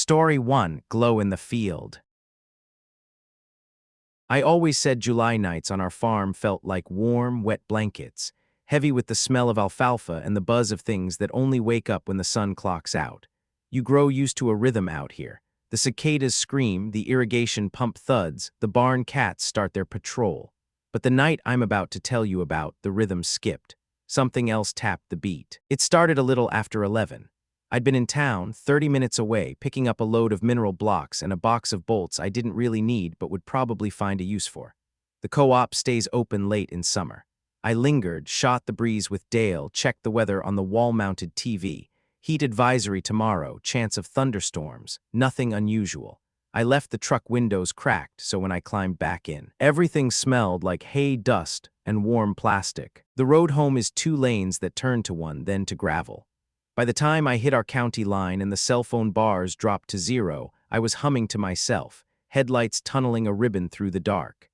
Story 1, Glow in the Field. I always said July nights on our farm felt like warm, wet blankets, heavy with the smell of alfalfa and the buzz of things that only wake up when the sun clocks out. You grow used to a rhythm out here. The cicadas scream, the irrigation pump thuds, the barn cats start their patrol. But the night I'm about to tell you about, the rhythm skipped. Something else tapped the beat. It started a little after 11. I'd been in town, 30 minutes away, picking up a load of mineral blocks and a box of bolts I didn't really need but would probably find a use for. The co-op stays open late in summer. I lingered, shot the breeze with Dale, checked the weather on the wall-mounted TV. Heat advisory tomorrow, chance of thunderstorms, nothing unusual. I left the truck windows cracked, so when I climbed back in, everything smelled like hay dust and warm plastic. The road home is 2 lanes that turn to one, then to gravel. By the time I hit our county line and the cell phone bars dropped to 0, I was humming to myself, headlights tunneling a ribbon through the dark.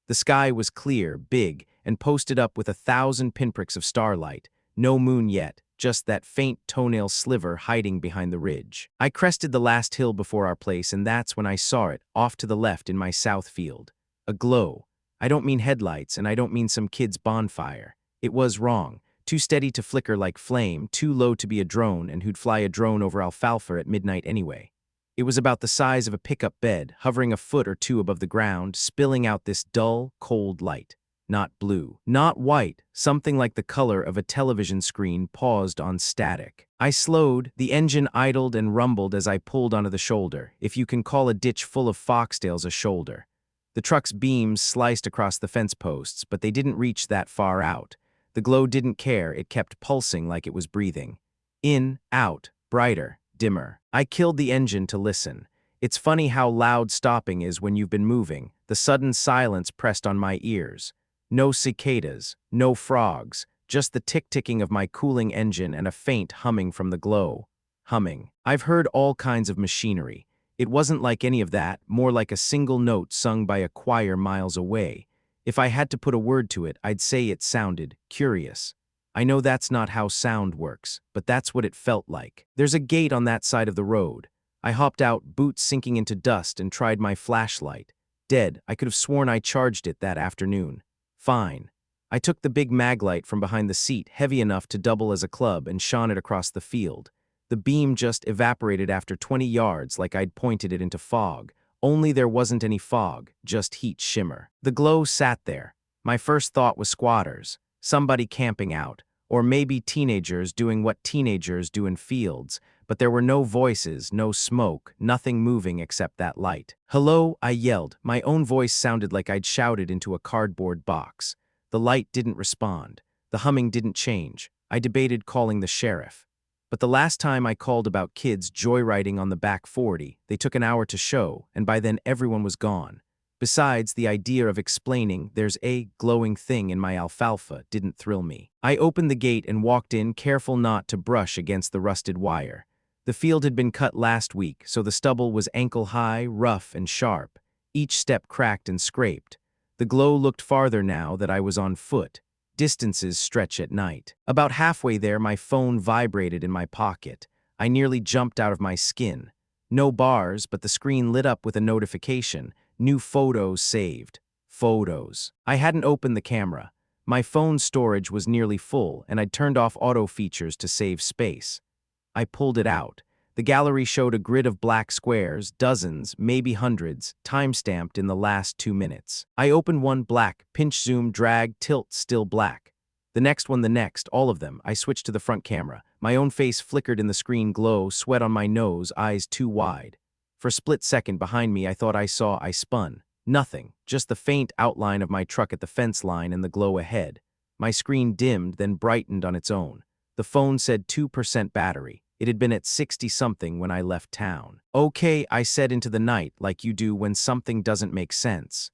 The sky was clear, big, and posted up with 1,000 pinpricks of starlight. No moon yet, just that faint toenail sliver hiding behind the ridge. I crested the last hill before our place, and that's when I saw it, off to the left in my south field. A glow. I don't mean headlights, and I don't mean some kid's bonfire. It was wrong. Too steady to flicker like flame, too low to be a drone, and who'd fly a drone over alfalfa at midnight anyway. It was about the size of a pickup bed, hovering a foot or 2 above the ground, spilling out this dull, cold light. Not blue, not white, something like the color of a television screen paused on static. I slowed, the engine idled and rumbled as I pulled onto the shoulder, if you can call a ditch full of foxtails a shoulder. The truck's beams sliced across the fence posts, but they didn't reach that far out. The glow didn't care, it kept pulsing like it was breathing. In, out, brighter, dimmer. I killed the engine to listen. It's funny how loud stopping is when you've been moving. The sudden silence pressed on my ears. No cicadas, no frogs, just the tick-ticking of my cooling engine and a faint humming from the glow. Humming. I've heard all kinds of machinery. It wasn't like any of that, more like a single note sung by a choir miles away. If I had to put a word to it, I'd say it sounded curious. I know that's not how sound works, but that's what it felt like. There's a gate on that side of the road. I hopped out, boots sinking into dust, and tried my flashlight. Dead. I could have sworn I charged it that afternoon. Fine. I took the big maglite from behind the seat, heavy enough to double as a club, and shone it across the field. The beam just evaporated after 20 yards like I'd pointed it into fog. Only there wasn't any fog, just heat shimmer. The glow sat there. My first thought was squatters, somebody camping out, or maybe teenagers doing what teenagers do in fields, but there were no voices, no smoke, nothing moving except that light. "Hello," I yelled. My own voice sounded like I'd shouted into a cardboard box. The light didn't respond. The humming didn't change. I debated calling the sheriff. But the last time I called about kids joyriding on the back 40, they took an hour to show, and by then everyone was gone. Besides, the idea of explaining there's a glowing thing in my alfalfa didn't thrill me. I opened the gate and walked in, careful not to brush against the rusted wire. The field had been cut last week, so the stubble was ankle-high, rough, and sharp. Each step cracked and scraped. The glow looked farther now that I was on foot. Distances stretch at night. About halfway there, my phone vibrated in my pocket. I nearly jumped out of my skin. No bars, but the screen lit up with a notification. New photos saved. Photos. I hadn't opened the camera. My phone's storage was nearly full, and I'd turned off auto features to save space. I pulled it out. The gallery showed a grid of black squares, dozens, maybe hundreds, time-stamped in the last 2 minutes. I opened one, black, pinch, zoom, drag, tilt, still black. The next one, the next, all of them. I switched to the front camera. My own face flickered in the screen glow, sweat on my nose, eyes too wide. For a split second behind me, I thought I spun. Nothing, just the faint outline of my truck at the fence line and the glow ahead. My screen dimmed, then brightened on its own. The phone said 2% battery. It had been at 60-something when I left town. "Okay," I said into the night, like you do when something doesn't make sense.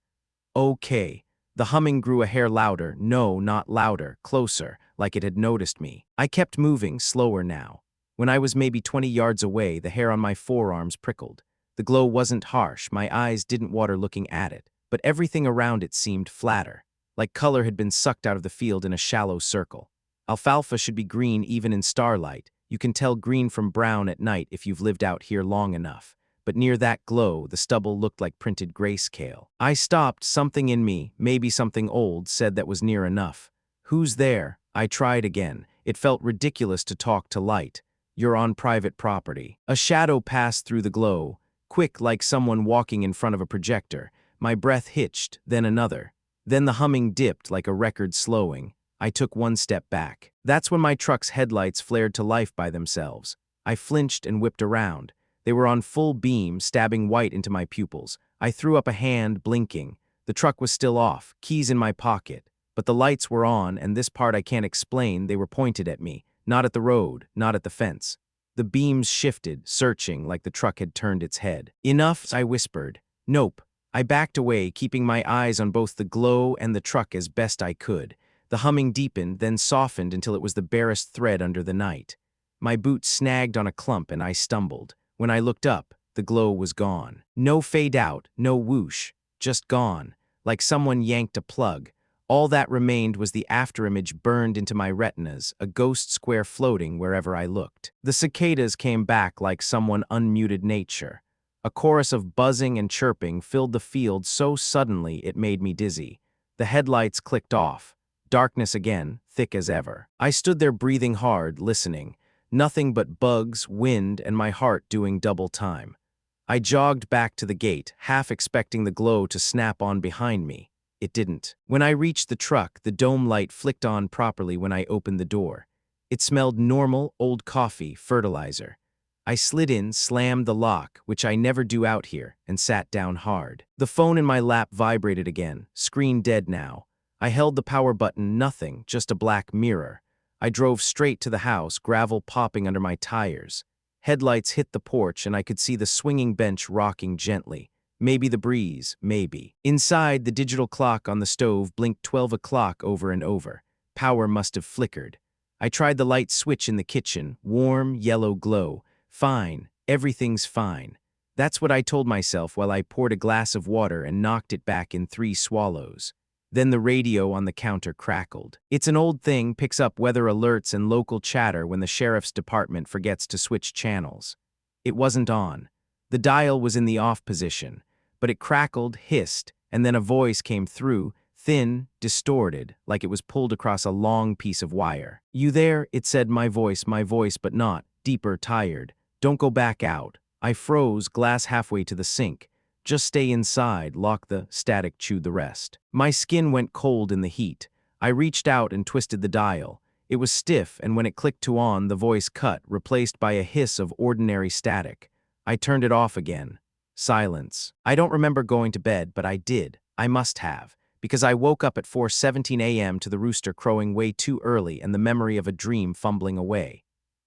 "Okay." The humming grew a hair louder, no, not louder, closer, like it had noticed me. I kept moving, slower now. When I was maybe 20 yards away, the hair on my forearms prickled. The glow wasn't harsh, my eyes didn't water looking at it, but everything around it seemed flatter, like color had been sucked out of the field in a shallow circle. Alfalfa should be green even in starlight. You can tell green from brown at night if you've lived out here long enough. but near that glow, the stubble looked like printed grayscale. I stopped. Something in me, maybe something old, said that was near enough. "Who's there?" I tried again. It felt ridiculous to talk to light. "You're on private property." A shadow passed through the glow, quick like someone walking in front of a projector. My breath hitched, then another. Then the humming dipped like a record slowing. I took one step back. That's when my truck's headlights flared to life by themselves. I flinched and whipped around. They were on full beam, stabbing white into my pupils. I threw up a hand, blinking. The truck was still off, keys in my pocket. But the lights were on, and this part I can't explain, they were pointed at me. Not at the road, not at the fence. The beams shifted, searching like the truck had turned its head. "Enough," I whispered. "Nope." I backed away, keeping my eyes on both the glow and the truck as best I could. The humming deepened, then softened until it was the barest thread under the night. My boot snagged on a clump and I stumbled. When I looked up, the glow was gone. No fade out, no whoosh, just gone, like someone yanked a plug. All that remained was the afterimage burned into my retinas, a ghost square floating wherever I looked. The cicadas came back like someone unmuted nature. A chorus of buzzing and chirping filled the field so suddenly it made me dizzy. The headlights clicked off. Darkness again, thick as ever. I stood there breathing hard, listening. Nothing but bugs, wind, and my heart doing double time. I jogged back to the gate, half expecting the glow to snap on behind me. It didn't. When I reached the truck, the dome light flicked on properly when I opened the door. It smelled normal, old coffee, fertilizer. I slid in, slammed the lock, which I never do out here, and sat down hard. The phone in my lap vibrated again, screen dead now. I held the power button, nothing, just a black mirror. I drove straight to the house, gravel popping under my tires. Headlights hit the porch and I could see the swinging bench rocking gently. Maybe the breeze, maybe. Inside, the digital clock on the stove blinked 12 o'clock over and over. Power must have flickered. I tried the light switch in the kitchen, warm, yellow glow. Fine, everything's fine. That's what I told myself while I poured a glass of water and knocked it back in 3 swallows. Then the radio on the counter crackled. It's an old thing, picks up weather alerts and local chatter when the sheriff's department forgets to switch channels. It wasn't on. The dial was in the off position, but it crackled, hissed, and then a voice came through, thin, distorted, like it was pulled across a long piece of wire. "You there?" It said, my voice, but not, deeper, tired. "Don't go back out." I froze, glass halfway to the sink. "Just stay inside," lock the static chewed the rest. My skin went cold in the heat. I reached out and twisted the dial. It was stiff, and when it clicked to on, the voice cut, replaced by a hiss of ordinary static. I turned it off again. Silence. I don't remember going to bed, but I did. I must have, because I woke up at 4:17 a.m. to the rooster crowing way too early and the memory of a dream fumbling away.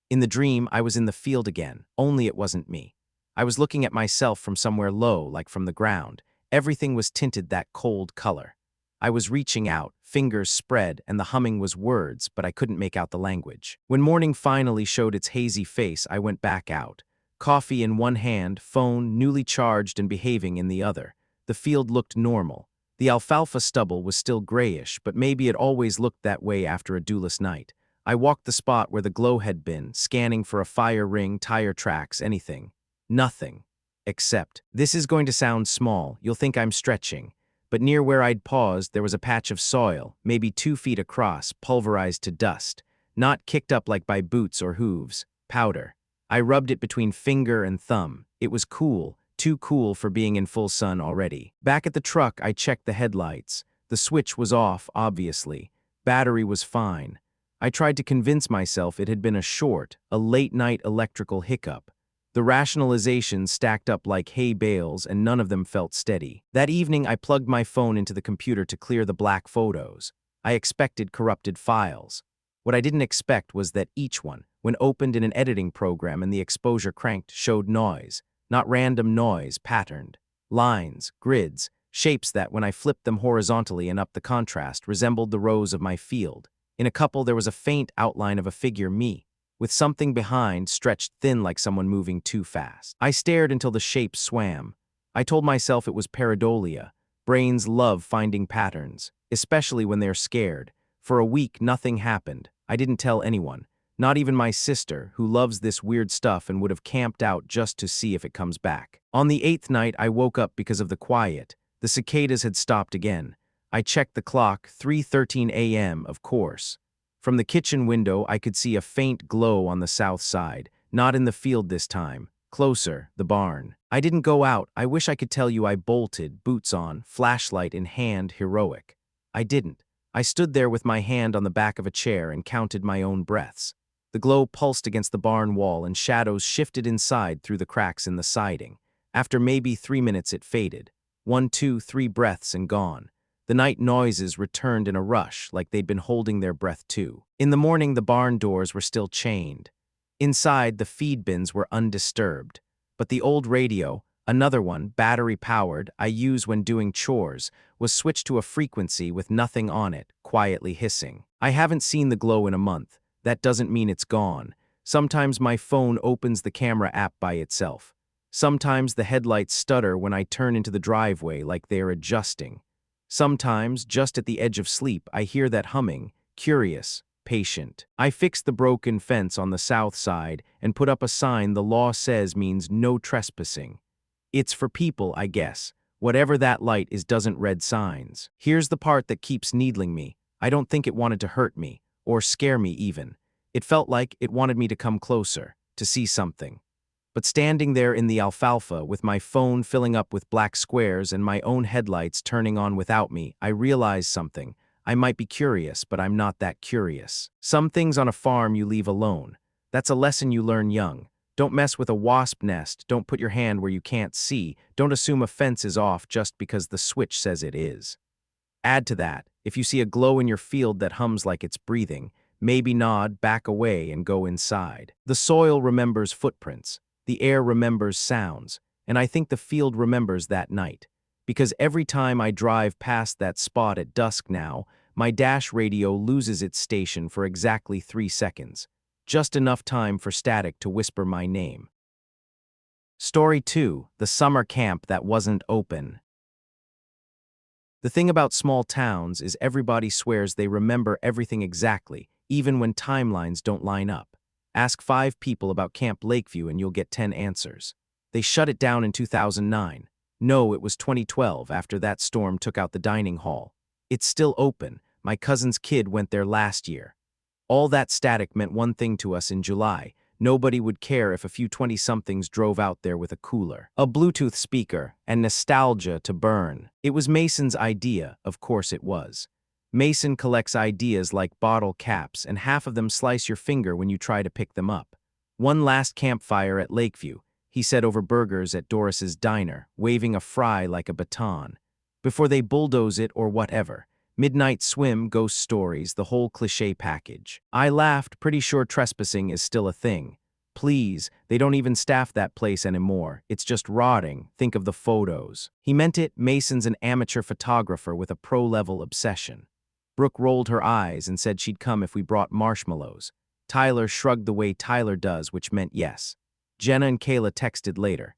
In the dream, I was in the field again, only it wasn't me. I was looking at myself from somewhere low, like from the ground. Everything was tinted that cold color. I was reaching out, fingers spread, and the humming was words, but I couldn't make out the language. When morning finally showed its hazy face, I went back out. Coffee in one hand, phone, newly charged and behaving, in the other. The field looked normal. The alfalfa stubble was still grayish, but maybe it always looked that way after a dewless night. I walked the spot where the glow had been, scanning for a fire ring, tire tracks, anything. Nothing. Except, this is going to sound small, you'll think I'm stretching, but near where I'd paused there was a patch of soil, maybe 2 feet across, pulverized to dust, not kicked up like by boots or hooves, powder. I rubbed it between finger and thumb. It was cool, too cool for being in full sun already. Back at the truck, I checked the headlights. The switch was off, obviously. Battery was fine. I tried to convince myself it had been a late-night electrical hiccup. The rationalizations stacked up like hay bales, and none of them felt steady. That evening, I plugged my phone into the computer to clear the black photos. I expected corrupted files. What I didn't expect was that each one, when opened in an editing program and the exposure cranked, showed noise. Not random noise, patterned. Lines, grids, shapes that, when I flipped them horizontally and upped the contrast, resembled the rows of my field. In a couple, there was a faint outline of a figure, me, with something behind stretched thin like someone moving too fast. I stared until the shape swam. I told myself it was pareidolia. Brains love finding patterns, especially when they're scared. For a week, nothing happened. I didn't tell anyone. Not even my sister, who loves this weird stuff and would have camped out just to see if it comes back. On the 8th night, I woke up because of the quiet. The cicadas had stopped again. I checked the clock, 3:13 a.m., of course. From the kitchen window, I could see a faint glow on the south side, not in the field this time. Closer, the barn. I didn't go out. I wish I could tell you I bolted, boots on, flashlight in hand, heroic. I didn't. I stood there with my hand on the back of a chair and counted my own breaths. The glow pulsed against the barn wall and shadows shifted inside through the cracks in the siding. After maybe 3 minutes it faded. 1, 2, 3 breaths and gone. The night noises returned in a rush, like they'd been holding their breath too. In the morning the barn doors were still chained. Inside, the feed bins were undisturbed. But the old radio, another one, battery-powered, I use when doing chores, was switched to a frequency with nothing on it, quietly hissing. I haven't seen the glow in a month. That doesn't mean it's gone. Sometimes my phone opens the camera app by itself. Sometimes the headlights stutter when I turn into the driveway like they're adjusting. Sometimes, just at the edge of sleep, I hear that humming, curious, patient. I fixed the broken fence on the south side and put up a sign the law says means no trespassing. It's for people, I guess. Whatever that light is doesn't read signs. Here's the part that keeps needling me. I don't think it wanted to hurt me, or scare me even. It felt like it wanted me to come closer, to see something. But standing there in the alfalfa, with my phone filling up with black squares and my own headlights turning on without me, I realized something. I might be curious, but I'm not that curious. Some things on a farm you leave alone. That's a lesson you learn young. Don't mess with a wasp nest, don't put your hand where you can't see, don't assume a fence is off just because the switch says it is. Add to that, if you see a glow in your field that hums like it's breathing, maybe nod, back away, and go inside. The soil remembers footprints. The air remembers sounds, and I think the field remembers that night. Because every time I drive past that spot at dusk now, my dash radio loses its station for exactly 3 seconds. Just enough time for static to whisper my name. Story 2, the summer camp that wasn't open. The thing about small towns is everybody swears they remember everything exactly, even when timelines don't line up. Ask 5 people about Camp Lakeview and you'll get 10 answers. They shut it down in 2009. No, it was 2012 after that storm took out the dining hall. It's still open. My cousin's kid went there last year. All that static meant one thing to us in July. Nobody would care if a few 20-somethings drove out there with a cooler, a Bluetooth speaker, and nostalgia to burn. It was Mason's idea, of course it was. Mason collects ideas like bottle caps, and half of them slice your finger when you try to pick them up. One last campfire at Lakeview, he said over burgers at Doris's diner, waving a fry like a baton. Before they bulldoze it or whatever. Midnight swim, ghost stories, the whole cliché package. I laughed, pretty sure trespassing is still a thing. Please, they don't even staff that place anymore. It's just rotting. Think of the photos. He meant it. Mason's an amateur photographer with a pro-level obsession. Brooke rolled her eyes and said she'd come if we brought marshmallows. Tyler shrugged the way Tyler does, which meant yes. Jenna and Kayla texted later.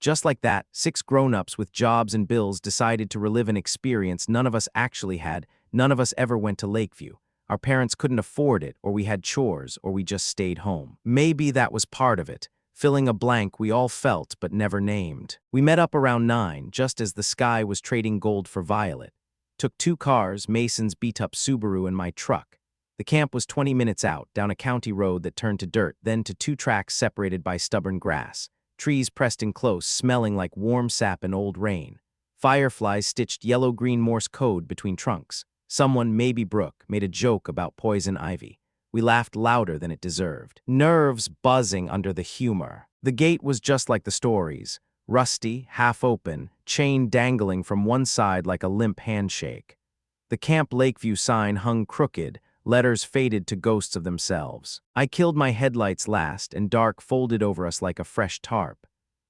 Just like that, 6 grown-ups with jobs and bills decided to relive an experience none of us actually had. None of us ever went to Lakeview. Our parents couldn't afford it, or we had chores, or we just stayed home. Maybe that was part of it, filling a blank we all felt but never named. We met up around 9, just as the sky was trading gold for violet. Took 2 cars, Mason's beat-up Subaru and my truck. The camp was 20 minutes out, down a county road that turned to dirt, then to 2 tracks separated by stubborn grass. Trees pressed in close, smelling like warm sap and old rain. Fireflies stitched yellow-green Morse code between trunks. Someone, maybe Brooke, made a joke about poison ivy. We laughed louder than it deserved. Nerves buzzing under the humor. The gate was just like the stories. Rusty, half open, chain dangling from one side like a limp handshake. The Camp Lakeview sign hung crooked, letters faded to ghosts of themselves. I killed my headlights last, and dark folded over us like a fresh tarp.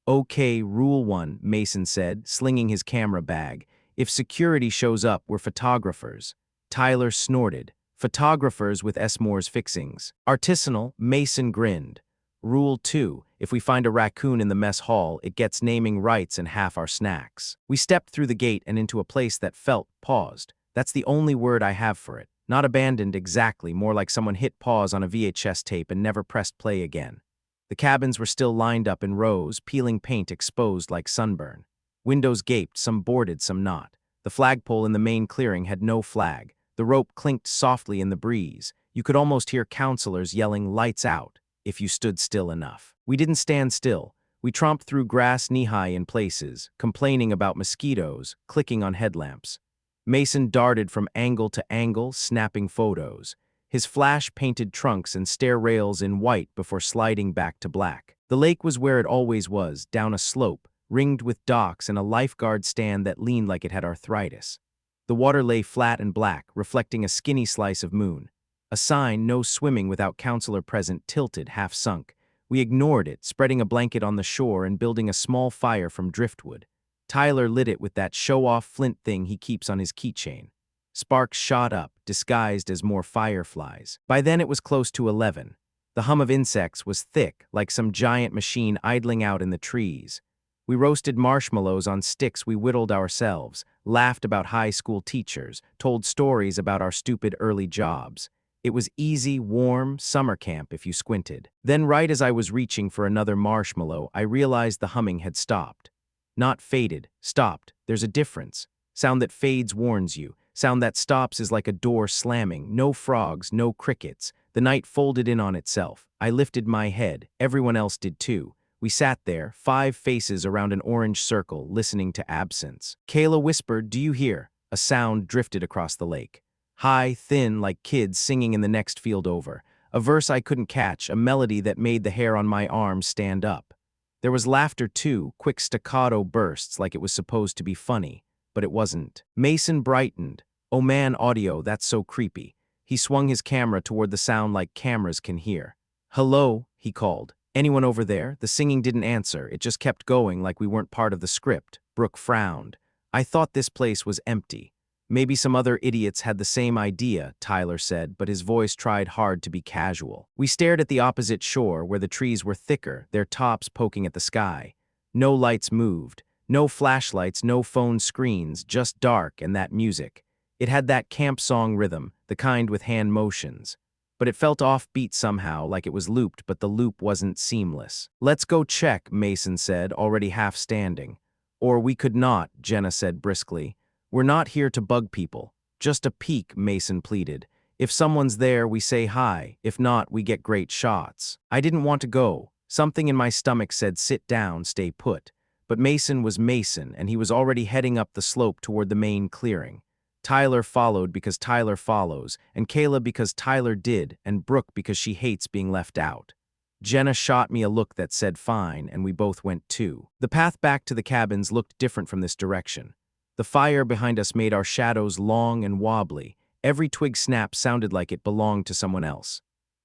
Okay, rule 1, Mason said, slinging his camera bag. If security shows up, we're photographers. Tyler snorted. Photographers with S. fixings. Artisanal, Mason grinned. Rule 2, if we find a raccoon in the mess hall, it gets naming rights and half our snacks. We stepped through the gate and into a place that felt paused. That's the only word I have for it. Not abandoned exactly, more like someone hit pause on a VHS tape and never pressed play again. The cabins were still lined up in rows, peeling paint exposed like sunburn. Windows gaped, some boarded, some not. The flagpole in the main clearing had no flag. The rope clinked softly in the breeze. You could almost hear counselors yelling "lights out" if you stood still enough. We didn't stand still. We tromped through grass knee-high in places, complaining about mosquitoes, clicking on headlamps. Mason darted from angle to angle, snapping photos, his flash-painted trunks and stair rails in white before sliding back to black. The lake was where it always was, down a slope, ringed with docks and a lifeguard stand that leaned like it had arthritis. The water lay flat and black, reflecting a skinny slice of moon. A sign, "No swimming without counselor present," tilted, half sunk. We ignored it, spreading a blanket on the shore and building a small fire from driftwood. Tyler lit it with that show-off flint thing he keeps on his keychain. Sparks shot up, disguised as more fireflies. By then it was close to 11. The hum of insects was thick, like some giant machine idling out in the trees. We roasted marshmallows on sticks we whittled ourselves, laughed about high school teachers, told stories about our stupid early jobs. It was easy, warm summer camp if you squinted. Then right as I was reaching for another marshmallow, I realized the humming had stopped. Not faded, stopped. There's a difference. Sound that fades warns you. Sound that stops is like a door slamming. No frogs, no crickets. The night folded in on itself. I lifted my head. Everyone else did too. We sat there, 5 faces around an orange circle, listening to absence. Kayla whispered, "Do you hear?" A sound drifted across the lake. High, thin, like kids singing in the next field over. A verse I couldn't catch, a melody that made the hair on my arm stand up. There was laughter too, quick staccato bursts like it was supposed to be funny, but it wasn't. Mason brightened. "Oh man, audio, that's so creepy." He swung his camera toward the sound like cameras can hear. "Hello," he called. "Anyone over there?" The singing didn't answer, it just kept going like we weren't part of the script. Brooke frowned. "I thought this place was empty." "Maybe some other idiots had the same idea," Tyler said, but his voice tried hard to be casual. We stared at the opposite shore where the trees were thicker, their tops poking at the sky. No lights moved. No flashlights, no phone screens, just dark and that music. It had that camp song rhythm, the kind with hand motions. But it felt offbeat somehow, like it was looped, but the loop wasn't seamless. "Let's go check," Mason said, already half standing. "Or we could not," Jenna said briskly. "We're not here to bug people. Just a peek," Mason pleaded. "If someone's there, we say hi. If not, we get great shots." I didn't want to go. Something in my stomach said sit down, stay put. But Mason was Mason, and he was already heading up the slope toward the main clearing. Tyler followed because Tyler follows, and Kayla because Tyler did, and Brooke because she hates being left out. Jenna shot me a look that said fine, and we both went too. The path back to the cabins looked different from this direction. The fire behind us made our shadows long and wobbly. Every twig snap sounded like it belonged to someone else.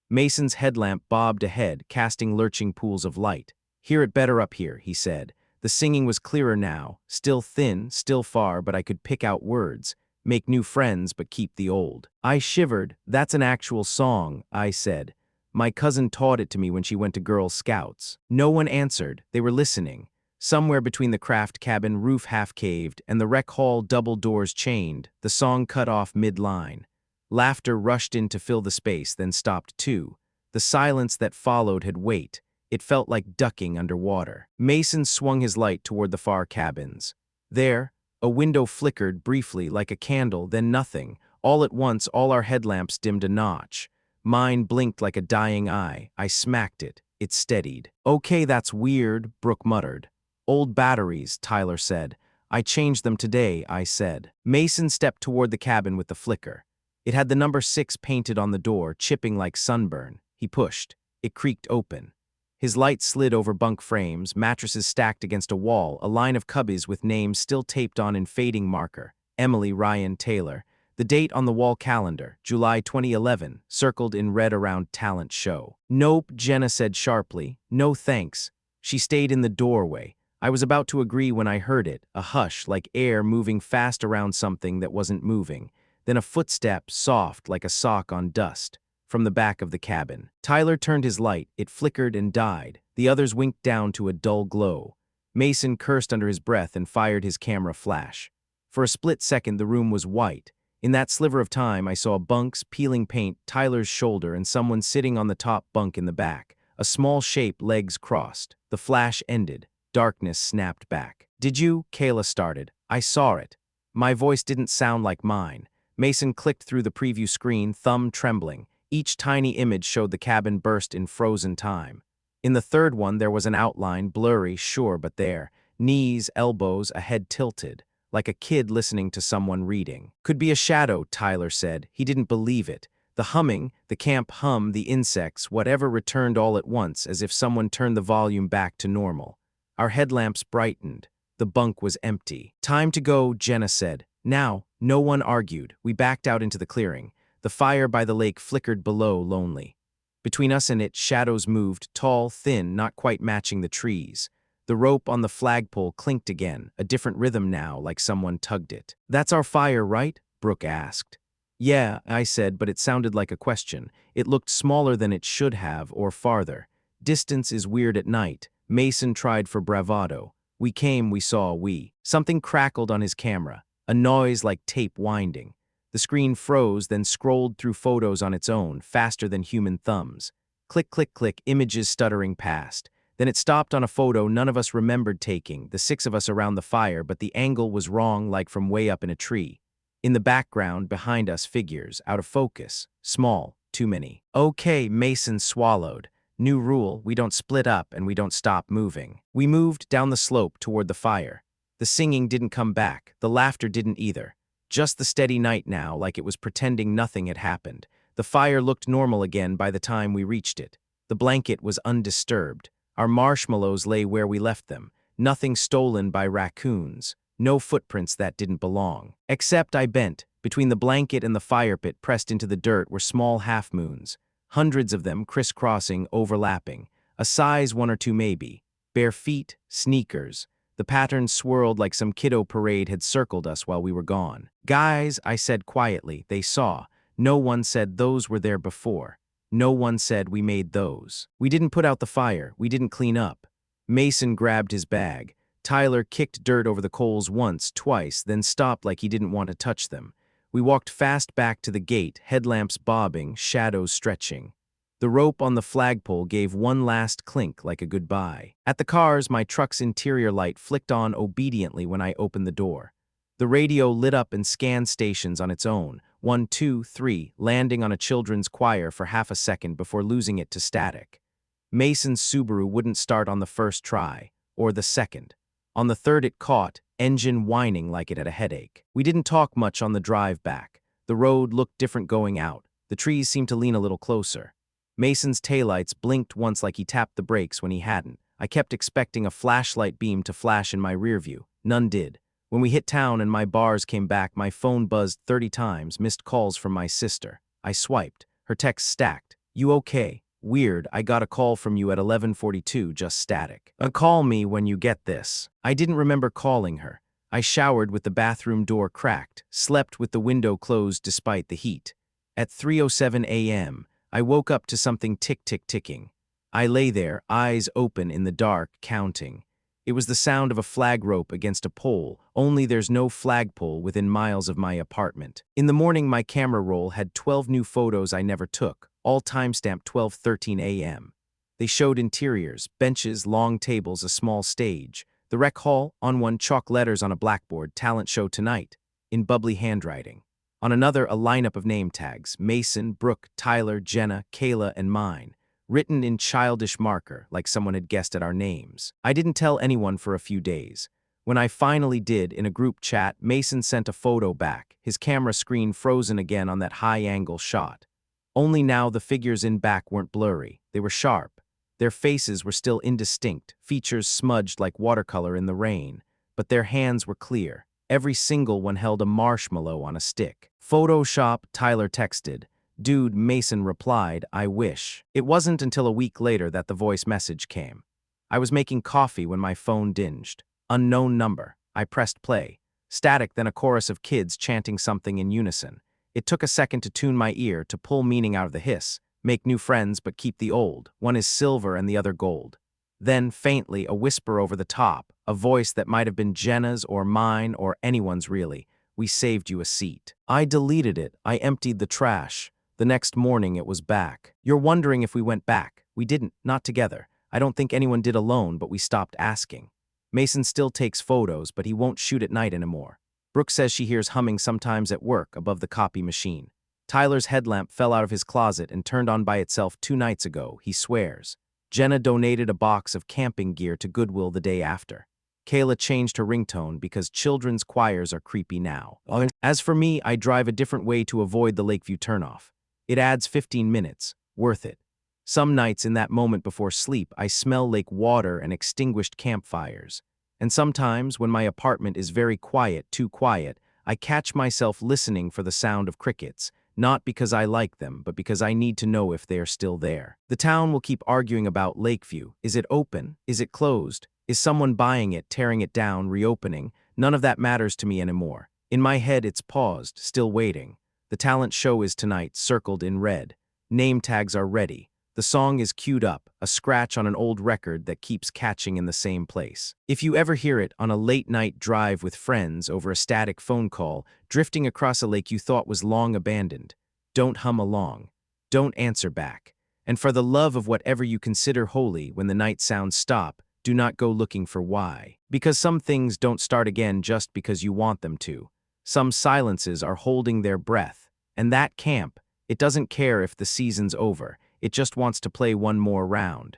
Mason's headlamp bobbed ahead, casting lurching pools of light. "Hear it better up here," he said. The singing was clearer now, still thin, still far, but I could pick out words. "Make new friends, but keep the old." I shivered. "That's an actual song," I said. "My cousin taught it to me when she went to Girl Scouts." No one answered. They were listening. Somewhere between the craft cabin roof half-caved and the rec hall double doors chained, the song cut off mid-line. Laughter rushed in to fill the space, then stopped too. The silence that followed had weight. It felt like ducking underwater. Mason swung his light toward the far cabins. There, a window flickered briefly like a candle, then nothing. All at once, all our headlamps dimmed a notch. Mine blinked like a dying eye. I smacked it. It steadied. "Okay, that's weird," Brooke muttered. "Old batteries," Tyler said. "I changed them today," I said. Mason stepped toward the cabin with the flicker. It had the number 6 painted on the door, chipping like sunburn. He pushed. It creaked open. His light slid over bunk frames, mattresses stacked against a wall, a line of cubbies with names still taped on in fading marker. Emily Ryan Taylor. The date on the wall calendar, July 2011, circled in red around talent show. "Nope," Jenna said sharply. "No thanks." She stayed in the doorway. I was about to agree when I heard it, a hush like air moving fast around something that wasn't moving. Then a footstep, soft like a sock on dust, from the back of the cabin. Tyler turned his light, it flickered and died. The others winked down to a dull glow. Mason cursed under his breath and fired his camera flash. For a split second the room was white. In that sliver of time, I saw bunks, peeling paint, Tyler's shoulder, and someone sitting on the top bunk in the back. A small shape, legs crossed. The flash ended. Darkness snapped back. "Did you?" Kayla started. "I saw it." My voice didn't sound like mine. Mason clicked through the preview screen, thumb trembling. Each tiny image showed the cabin burst in frozen time. In the third one, there was an outline, blurry, sure, but there. Knees, elbows, a head tilted, like a kid listening to someone reading. "Could be a shadow," Tyler said. He didn't believe it. The humming, the camp hum, the insects, whatever returned all at once, as if someone turned the volume back to normal. Our headlamps brightened. The bunk was empty. "Time to go," Jenna said. Now, no one argued. We backed out into the clearing. The fire by the lake flickered below, lonely. Between us and it, shadows moved, tall, thin, not quite matching the trees. The rope on the flagpole clinked again, a different rhythm now, like someone tugged it. "That's our fire, right?" Brooke asked. "Yeah," I said, but it sounded like a question. It looked smaller than it should have, or farther. Distance is weird at night. Mason tried for bravado. "We came, we saw, we." Something crackled on his camera, a noise like tape winding. The screen froze, then scrolled through photos on its own, faster than human thumbs. Click, click, click, images stuttering past. Then it stopped on a photo none of us remembered taking, the six of us around the fire, but the angle was wrong, like from way up in a tree. In the background, behind us, figures, out of focus, small, too many. "Okay," Mason swallowed. "New rule, we don't split up and we don't stop moving." We moved down the slope toward the fire. The singing didn't come back, the laughter didn't either. Just the steady night now, like it was pretending nothing had happened. The fire looked normal again by the time we reached it. The blanket was undisturbed. Our marshmallows lay where we left them. Nothing stolen by raccoons. No footprints that didn't belong. Except I bent. Between the blanket and the fire pit pressed into the dirt were small half-moons. Hundreds of them, crisscrossing, overlapping. A size 1 or 2 maybe. Bare feet, sneakers. The pattern swirled like some kiddo parade had circled us while we were gone. "Guys," I said quietly, they saw. No one said those were there before. No one said we made those. We didn't put out the fire. We didn't clean up. Mason grabbed his bag. Tyler kicked dirt over the coals once, twice, then stopped like he didn't want to touch them. We walked fast back to the gate, headlamps bobbing, shadows stretching. The rope on the flagpole gave one last clink like a goodbye. At the cars, my truck's interior light flicked on obediently when I opened the door. The radio lit up and scanned stations on its own, 1, 2, 3, landing on a children's choir for half a second before losing it to static. Mason's Subaru wouldn't start on the first try, or the second. On the third it caught, engine whining like it had a headache. We didn't talk much on the drive back. The road looked different going out. The trees seemed to lean a little closer. Mason's taillights blinked once like he tapped the brakes when he hadn't. I kept expecting a flashlight beam to flash in my rearview. None did. When we hit town and my bars came back, my phone buzzed 30 times, missed calls from my sister. I swiped. Her text stacked. "You okay? Weird, I got a call from you at 11:42, just static. Call me when you get this." I didn't remember calling her. I showered with the bathroom door cracked, slept with the window closed despite the heat. At 3:07 a.m., I woke up to something tick-tick-ticking. I lay there, eyes open in the dark, counting. It was the sound of a flag rope against a pole, only there's no flagpole within miles of my apartment. In the morning, my camera roll had 12 new photos I never took, all timestamped 12:13 a.m. They showed interiors, benches, long tables, a small stage. The rec hall, on one chalk letters on a blackboard, "Talent Show Tonight," in bubbly handwriting. On another, a lineup of name tags, Mason, Brooke, Tyler, Jenna, Kayla, and mine, written in childish marker, like someone had guessed at our names. I didn't tell anyone for a few days. When I finally did, in a group chat, Mason sent a photo back, his camera screen frozen again on that high-angle shot. Only now the figures in back weren't blurry, they were sharp. Their faces were still indistinct, features smudged like watercolor in the rain, but their hands were clear. Every single one held a marshmallow on a stick. "Photoshop," Tyler texted. "Dude," Mason replied, "I wish." It wasn't until a week later that the voice message came. I was making coffee when my phone dinged. Unknown number. I pressed play. Static, then a chorus of kids chanting something in unison. It took a second to tune my ear, to pull meaning out of the hiss. "Make new friends but keep the old. One is silver and the other gold." Then, faintly, a whisper over the top, a voice that might have been Jenna's or mine or anyone's really. We saved you a seat. I deleted it. I emptied the trash. The next morning it was back. You're wondering if we went back. We didn't, not together. I don't think anyone did alone, but we stopped asking. Mason still takes photos, but he won't shoot at night anymore. Brooke says she hears humming sometimes at work above the copy machine. Tyler's headlamp fell out of his closet and turned on by itself 2 nights ago, he swears. Jenna donated a box of camping gear to Goodwill the day after. Kayla changed her ringtone because children's choirs are creepy now. As for me, I drive a different way to avoid the Lakeview turnoff. It adds 15 minutes. Worth it. Some nights in that moment before sleep, I smell lake water and extinguished campfires. And sometimes, when my apartment is very quiet, too quiet, I catch myself listening for the sound of crickets, not because I like them, but because I need to know if they are still there. The town will keep arguing about Lakeview. Is it open? Is it closed? Is someone buying it, tearing it down, reopening? None of that matters to me anymore. In my head, it's paused, still waiting. The talent show is tonight, circled in red. Name tags are ready. The song is queued up, a scratch on an old record that keeps catching in the same place. If you ever hear it on a late-night drive with friends over a static phone call, drifting across a lake you thought was long abandoned, don't hum along. Don't answer back. And for the love of whatever you consider holy, when the night sounds stop, do not go looking for why. Because some things don't start again just because you want them to. Some silences are holding their breath. And that camp, it doesn't care if the season's over. It just wants to play one more round.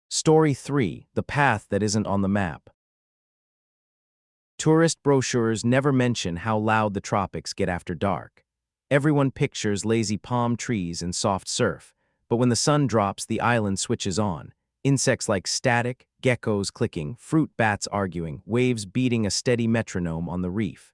Story 3. The Path That Isn't on the Map. Tourist brochures never mention how loud the tropics get after dark. Everyone pictures lazy palm trees and soft surf, but when the sun drops, the island switches on. Insects like static, geckos clicking, fruit bats arguing, waves beating a steady metronome on the reef.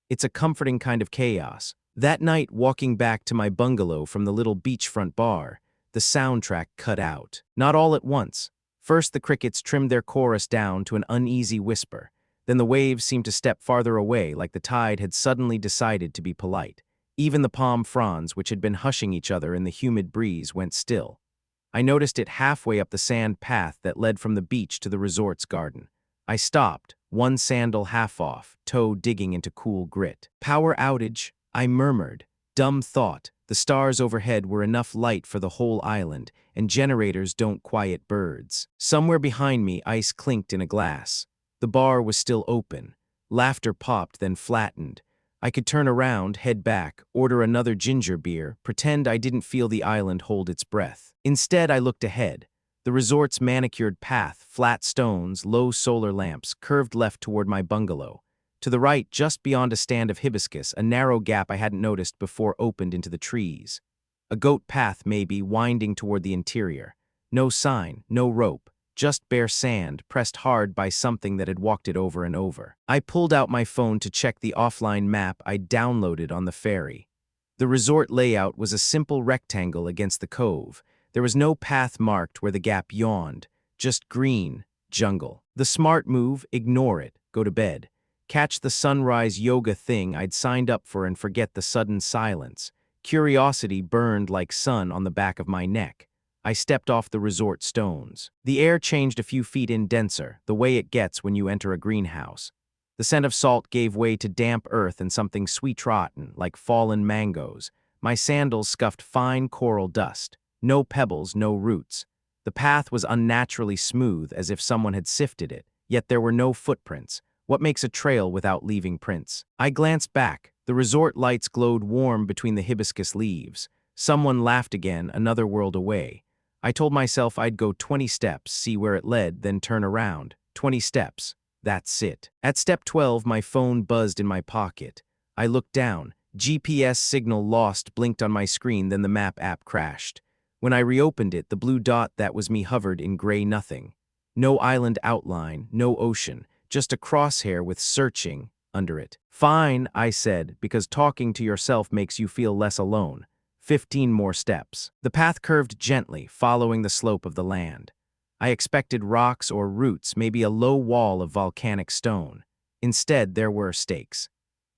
It's a comforting kind of chaos. That night, walking back to my bungalow from the little beachfront bar, the soundtrack cut out. Not all at once. First, the crickets trimmed their chorus down to an uneasy whisper. Then the waves seemed to step farther away, like the tide had suddenly decided to be polite. Even the palm fronds, which had been hushing each other in the humid breeze, went still. I noticed it halfway up the sand path that led from the beach to the resort's garden. I stopped, one sandal half off, toe digging into cool grit. Power outage, I murmured. Dumb thought. The stars overhead were enough light for the whole island, and generators don't quiet birds. Somewhere behind me, ice clinked in a glass. The bar was still open. Laughter popped, then flattened. I could turn around, head back, order another ginger beer, pretend I didn't feel the island hold its breath. Instead, I looked ahead. The resort's manicured path, flat stones, low solar lamps, curved left toward my bungalow. To the right, just beyond a stand of hibiscus, a narrow gap I hadn't noticed before opened into the trees. A goat path, maybe, winding toward the interior. No sign, no rope, just bare sand, pressed hard by something that had walked it over and over. I pulled out my phone to check the offline map I'd downloaded on the ferry. The resort layout was a simple rectangle against the cove. There was no path marked where the gap yawned, just green, jungle. The smart move, ignore it, go to bed. Catch the sunrise yoga thing I'd signed up for and forget the sudden silence. Curiosity burned like sun on the back of my neck. I stepped off the resort stones. The air changed a few feet in denser, the way it gets when you enter a greenhouse. The scent of salt gave way to damp earth and something sweet-rotten, like fallen mangoes. My sandals scuffed fine coral dust. No pebbles, no roots. The path was unnaturally smooth, as if someone had sifted it, yet there were no footprints. What makes a trail without leaving prints? I glanced back. The resort lights glowed warm between the hibiscus leaves. Someone laughed again, another world away. I told myself I'd go 20 steps, see where it led, then turn around. 20 steps. That's it. At step 12, my phone buzzed in my pocket. I looked down. GPS signal lost blinked on my screen, then the map app crashed. When I reopened it, the blue dot that was me hovered in gray nothing. No island outline, no ocean. Just a crosshair with searching under it. Fine, I said, because talking to yourself makes you feel less alone. 15 more steps. The path curved gently, following the slope of the land. I expected rocks or roots, maybe a low wall of volcanic stone. Instead, there were stakes.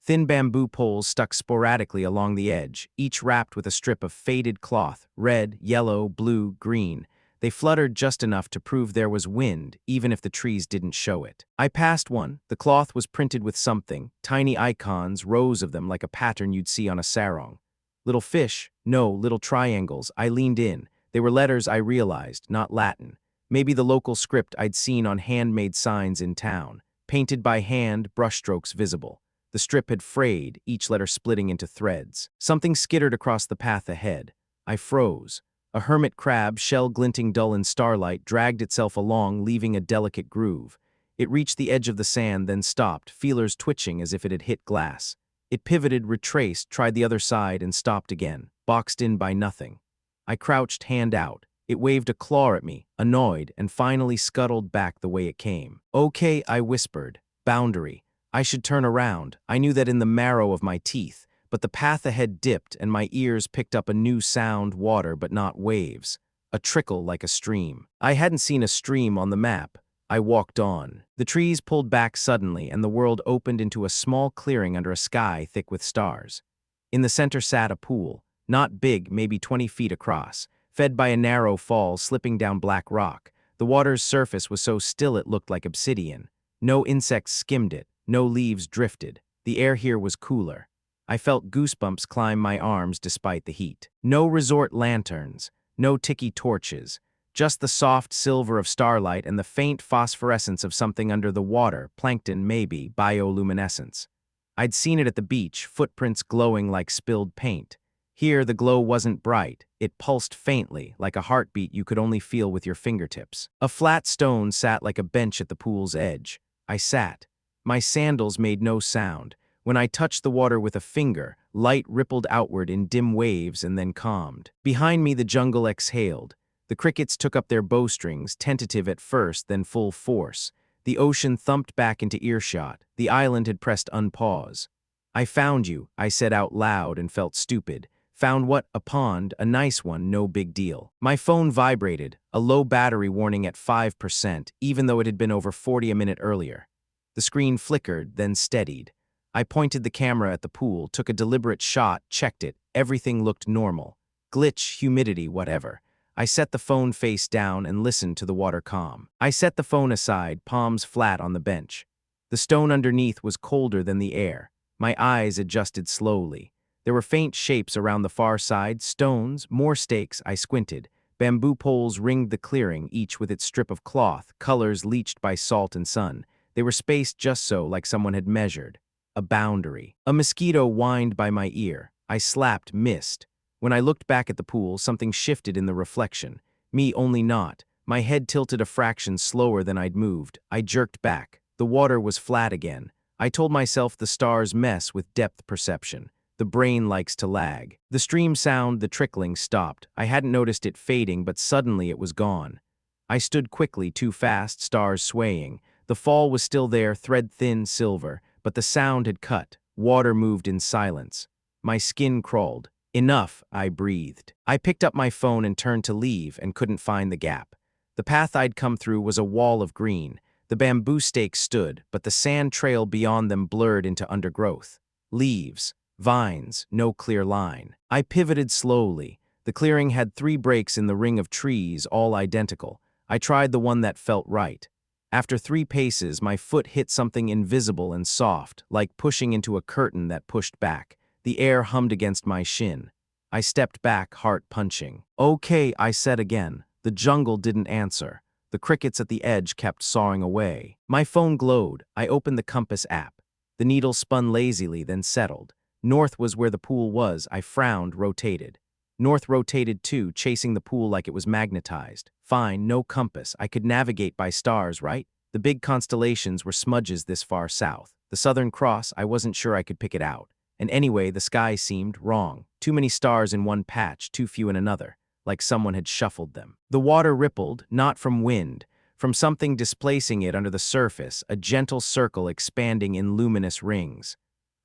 Thin bamboo poles stuck sporadically along the edge, each wrapped with a strip of faded cloth, red, yellow, blue, green. They fluttered just enough to prove there was wind, even if the trees didn't show it. I passed one. The cloth was printed with something, tiny icons, rows of them like a pattern you'd see on a sarong. Little fish, no, little triangles. I leaned in. They were letters I realized, not Latin. Maybe the local script I'd seen on handmade signs in town. Painted by hand, brushstrokes visible. The strip had frayed, each letter splitting into threads. Something skittered across the path ahead. I froze. A hermit crab, shell glinting dull in starlight, dragged itself along, leaving a delicate groove. It reached the edge of the sand, then stopped, feelers twitching as if it had hit glass. It pivoted, retraced, tried the other side, and stopped again, boxed in by nothing. I crouched, hand out. It waved a claw at me, annoyed, and finally scuttled back the way it came. Okay, I whispered. Boundary. I should turn around. I knew that in the marrow of my teeth. But the path ahead dipped, and my ears picked up a new sound, water but not waves. A trickle like a stream. I hadn't seen a stream on the map. I walked on. The trees pulled back suddenly, and the world opened into a small clearing under a sky thick with stars. In the center sat a pool, not big, maybe 20 feet across, fed by a narrow fall slipping down black rock. The water's surface was so still it looked like obsidian. No insects skimmed it, no leaves drifted. The air here was cooler. I felt goosebumps climb my arms despite the heat. No resort lanterns, no ticky torches, just the soft silver of starlight and the faint phosphorescence of something under the water, plankton maybe, bioluminescence. I'd seen it at the beach, footprints glowing like spilled paint. Here the glow wasn't bright, it pulsed faintly, like a heartbeat you could only feel with your fingertips. A flat stone sat like a bench at the pool's edge. I sat. My sandals made no sound. When I touched the water with a finger, light rippled outward in dim waves and then calmed. Behind me the jungle exhaled. The crickets took up their bowstrings, tentative at first, then full force. The ocean thumped back into earshot. The island had pressed unpause. I found you, I said out loud and felt stupid. Found what? A pond, a nice one, no big deal. My phone vibrated, a low battery warning at 5%, even though it had been over 40 a minute earlier. The screen flickered, then steadied. I pointed the camera at the pool, took a deliberate shot, checked it. Everything looked normal. Glitch, humidity, whatever. I set the phone face down and listened to the water calm. I set the phone aside, palms flat on the bench. The stone underneath was colder than the air. My eyes adjusted slowly. There were faint shapes around the far side, stones, more stakes. I squinted. Bamboo poles ringed the clearing, each with its strip of cloth, colors leached by salt and sun. They were spaced just so, like someone had measured. A boundary. A mosquito whined by my ear. I slapped, missed. When I looked back at the pool, something shifted in the reflection. Me only not. My head tilted a fraction slower than I'd moved. I jerked back. The water was flat again. I told myself the stars mess with depth perception. The brain likes to lag. The stream sound, the trickling, stopped. I hadn't noticed it fading, but suddenly it was gone. I stood quickly, too fast, stars swaying. The fall was still there, thread-thin silver. But the sound had cut. Water moved in silence. My skin crawled. Enough, I breathed. I picked up my phone and turned to leave and couldn't find the gap. The path I'd come through was a wall of green. The bamboo stakes stood, but the sand trail beyond them blurred into undergrowth. Leaves, vines, no clear line. I pivoted slowly. The clearing had 3 breaks in the ring of trees, all identical. I tried the one that felt right. After 3 paces, my foot hit something invisible and soft, like pushing into a curtain that pushed back. The air hummed against my shin. I stepped back, heart punching. Okay, I said again. The jungle didn't answer. The crickets at the edge kept sawing away. My phone glowed. I opened the compass app. The needle spun lazily, then settled. North was where the pool was. I frowned, rotated. North rotated too, chasing the pool like it was magnetized. Fine, no compass. I could navigate by stars, right? The big constellations were smudges this far south. The Southern Cross, I wasn't sure I could pick it out. And anyway, the sky seemed wrong. Too many stars in one patch, too few in another. Like someone had shuffled them. The water rippled, not from wind, from something displacing it under the surface, a gentle circle expanding in luminous rings.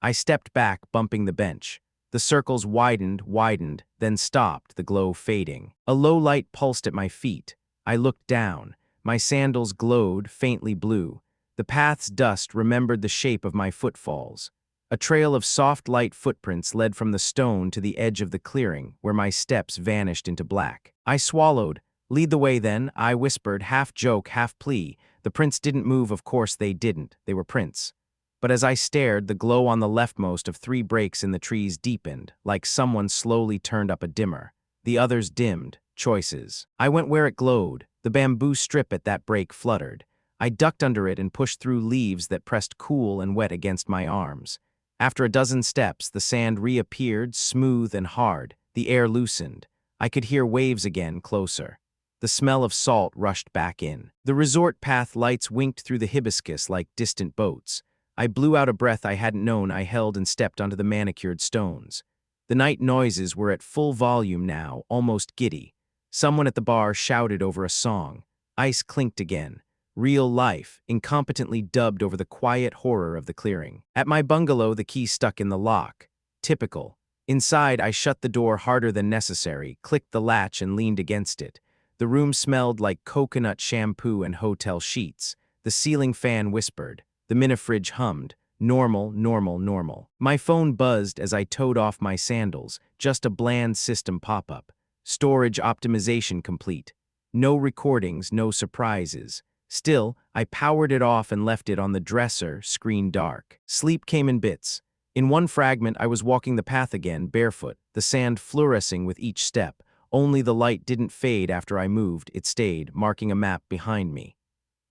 I stepped back, bumping the bench. The circles widened, then stopped, the glow fading. A low light pulsed at my feet. I looked down. My sandals glowed, faintly blue. The path's dust remembered the shape of my footfalls. A trail of soft light footprints led from the stone to the edge of the clearing, where my steps vanished into black. I swallowed. "Lead the way, then," I whispered, half joke, half plea. The prints didn't move, of course they didn't. They were prints. But as I stared, the glow on the leftmost of 3 breaks in the trees deepened, like someone slowly turned up a dimmer. The others dimmed. Choices. I went where it glowed. The bamboo strip at that break fluttered. I ducked under it and pushed through leaves that pressed cool and wet against my arms. After a dozen steps, the sand reappeared, smooth and hard. The air loosened. I could hear waves again, closer. The smell of salt rushed back in. The resort path lights winked through the hibiscus like distant boats. I blew out a breath I hadn't known I held and stepped onto the manicured stones. The night noises were at full volume now, almost giddy. Someone at the bar shouted over a song. Ice clinked again. Real life, incompetently dubbed over the quiet horror of the clearing. At my bungalow, the key stuck in the lock. Typical. Inside, I shut the door harder than necessary, clicked the latch and leaned against it. The room smelled like coconut shampoo and hotel sheets. The ceiling fan whispered. The mini-fridge hummed. Normal, normal, normal. My phone buzzed as I towed off my sandals, just a bland system pop-up. Storage optimization complete. No recordings, no surprises. Still, I powered it off and left it on the dresser, screen dark. Sleep came in bits. In one fragment, I was walking the path again, barefoot, the sand fluorescing with each step. Only the light didn't fade after I moved, it stayed, marking a map behind me.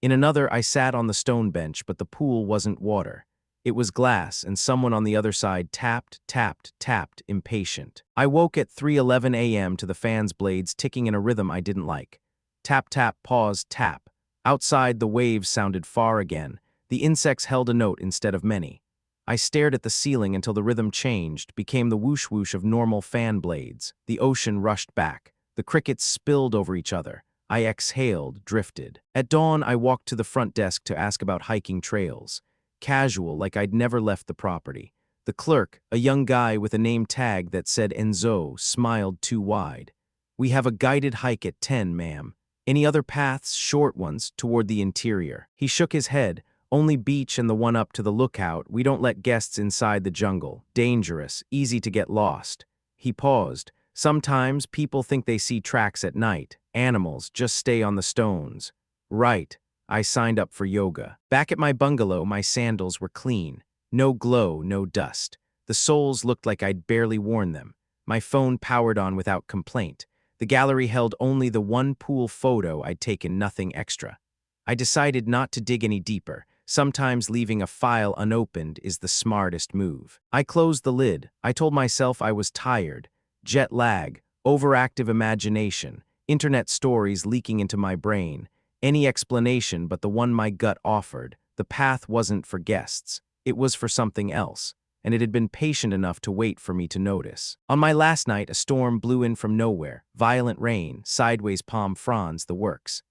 In another, I sat on the stone bench, but the pool wasn't water. It was glass, and someone on the other side tapped, tapped, tapped, impatient. I woke at 3:11 a.m. to the fan's blades ticking in a rhythm I didn't like. Tap, tap, pause, tap. Outside, the waves sounded far again. The insects held a note instead of many. I stared at the ceiling until the rhythm changed, became the whoosh-whoosh of normal fan blades. The ocean rushed back. The crickets spilled over each other. I exhaled, drifted. At dawn, I walked to the front desk to ask about hiking trails. Casual, like I'd never left the property. The clerk, a young guy with a name tag that said Enzo, smiled too wide. "We have a guided hike at 10, ma'am. Any other paths, short ones, toward the interior?" He shook his head. "Only beach and the one up to the lookout. We don't let guests inside the jungle. Dangerous, easy to get lost." He paused. "Sometimes people think they see tracks at night. Animals, just stay on the stones." Right. I signed up for yoga. Back at my bungalow, my sandals were clean. No glow, no dust. The soles looked like I'd barely worn them. My phone powered on without complaint. The gallery held only the one pool photo I'd taken, nothing extra. I decided not to dig any deeper. Sometimes leaving a file unopened is the smartest move. I closed the lid. I told myself I was tired. Jet lag, overactive imagination, internet stories leaking into my brain. Any explanation but the one my gut offered. The path wasn't for guests. It was for something else, and it had been patient enough to wait for me to notice. On my last night, a storm blew in from nowhere. Violent rain, sideways palm fronds, the works.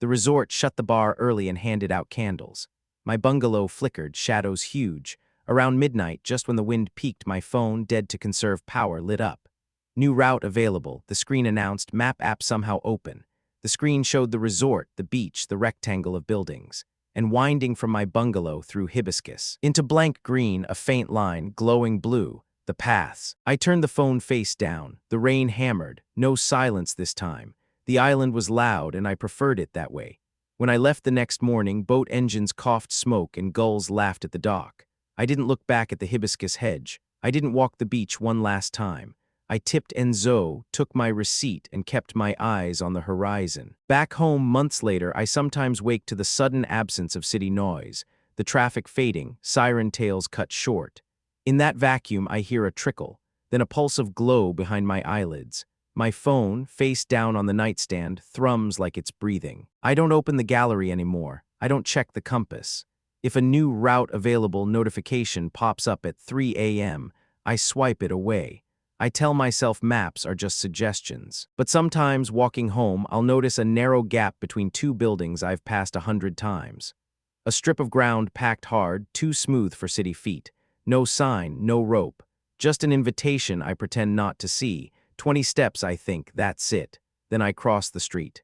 The resort shut the bar early and handed out candles. My bungalow flickered, shadows huge. Around midnight, just when the wind peaked, my phone, dead to conserve power, lit up. New route available, the screen announced, map app somehow open. The screen showed the resort, the beach, the rectangle of buildings, and winding from my bungalow through hibiscus. Into blank green, a faint line, glowing blue, the paths. I turned the phone face down. The rain hammered, no silence this time. The island was loud, and I preferred it that way. When I left the next morning, boat engines coughed smoke and gulls laughed at the dock. I didn't look back at the hibiscus hedge. I didn't walk the beach one last time. I tipped Enzo, took my receipt, and kept my eyes on the horizon. Back home, months later, I sometimes wake to the sudden absence of city noise, the traffic fading, siren tales cut short. In that vacuum, I hear a trickle, then a pulse of glow behind my eyelids. My phone, face down on the nightstand, thrums like it's breathing. I don't open the gallery anymore. I don't check the compass. If a new route available notification pops up at 3 a.m., I swipe it away. I tell myself maps are just suggestions. But sometimes, walking home, I'll notice a narrow gap between 2 buildings I've passed 100 times. A strip of ground packed hard, too smooth for city feet. No sign, no rope. Just an invitation I pretend not to see. 20 steps, I think, that's it. Then I cross the street.